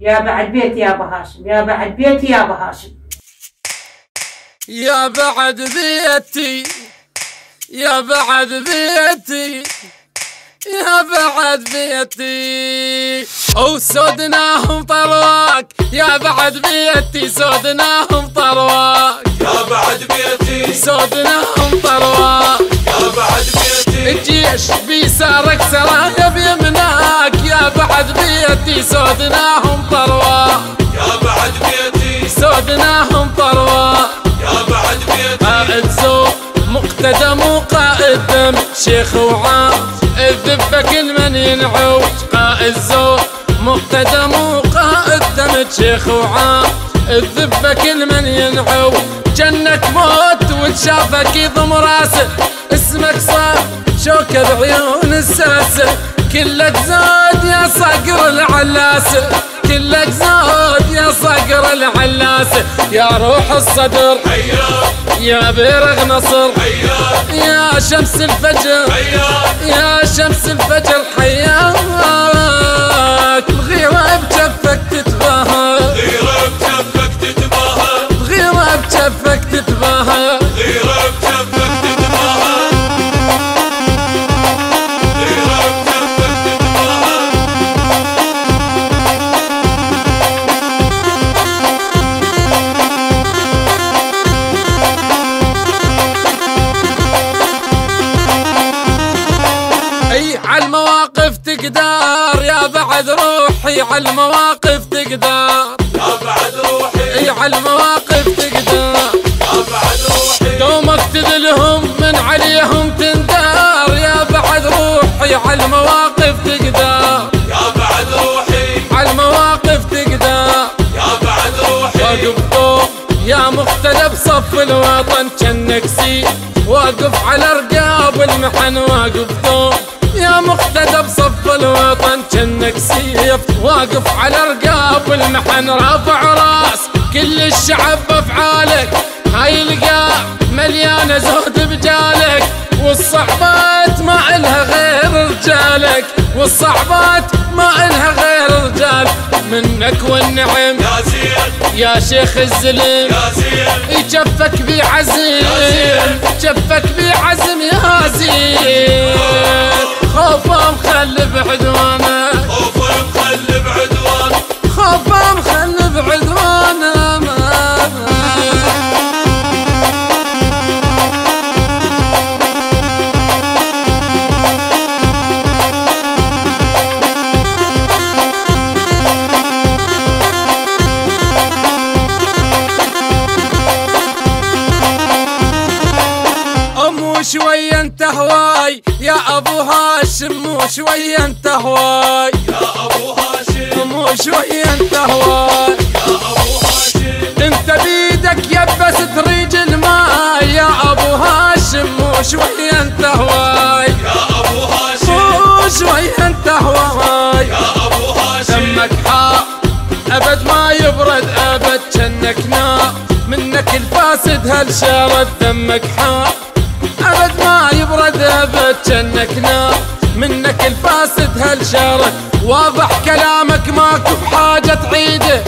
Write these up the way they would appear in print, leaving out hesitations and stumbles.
يا بعد بيتي يا ابو هاشم، يا بعد بيتي يا ابو هاشم، يا بعد بيتي، يا بعد بيتي، يا بعد بيتي، وسودناهم طرواك، يا بعد بيتي سودناهم طرواك، يا بعد بيتي سودناهم طرواك، يا بعد بيتي، الجيش بيسارك سرايا بيمناك، يا بعد بيتي سودناهم طرواك، يا بعد بيتي سودناهم طرواك، يا بعد بيتي، قائد زور مقتدم وقائد دم، شيخ وعام الذبة كل من ينعوج، قائد زور مقتدم وقائد دم، شيخ وعام الذبة كل من ينعوج، جنك موت وتشافك يضم راسه، اسمك صار شوكة بعيون الساسة، كلك زود يا صقر العلاسة، كلك زود يا صقر العلاسة، يا روح الصدر حياك، يا بيرغ نصر حياك، يا شمس الفجر حياك، يا شمس الفجر حياك، الغيرة بجفك تتباهى، غيرة بجفك تتباهى، الغيرة بجفك تتباهى، غيرة بجفك تتباهى، غيرة بجفك تتباهى. اي عالمواقف تقدر يا بعد روحي، عالمواقف تقدر يا بعد روحي، اي عالمواقف تقدر، يا بعد روحي، دومك تذلهم من عليهم تندار، يا بعد روحي عالمواقف تقدر، يا بعد روحي، عالمواقف تقدر، يا بعد روحي، واقف فوق يا مقتدى بصف الوطن جنك سيف، واقف على رقاب المحن، واقف فوق يا مقتدى بصف الوطن جنك سيف، واقف على رقاب المحن، رافع راس كل الشعب بافعالك، هاي القاع مليانه زهد بجالك، والصعبات ما الها غير رجالك، والصعبات ما الها غير رجال، منك والنعم يا زين، يا شيخ الزلم، يا زين، يجفك بعزم، جفك بعزم يا زين، خوفه مخلي بعدوانه، خوفه مخلي بعدوان، خوفه مخلي بعدوانه، شوي انت هواي يا ابو هاشم، مو شوي انت هواي يا ابو هاشم، مو شوي انت هواي يا ابو هاشم، انت بيدك يبس تريج الماء، يا ابو هاشم مو شوي انت هواي يا ابو هاشم، مو شوي انت هواي، يا ابو هاشم، دمك حار ابد ما يبرد ابد، جنك نار منك الفاسد هالشرد، دمك حار ابد ما يبرد ابد، جنك نار منك الفاسد هالشرد، واضح كلامك ماكو بحاجة تعيده،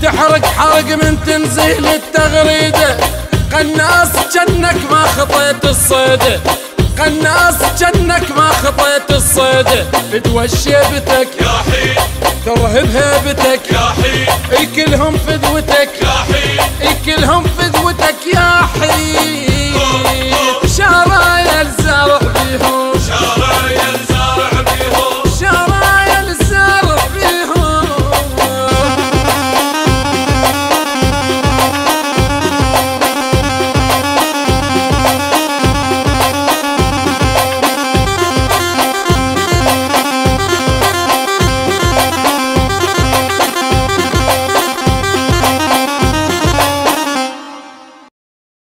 تحرق حرق من تنزيل التغريده، قناص جنك ما خطيت الصيده، قناص جنك ما خطيت الصيده، فدوى شيبتك يا حين، ترهب هيبتك يا حين، كلهم فدوتك يا حين، كلهم فدوتك يا حين، شرايع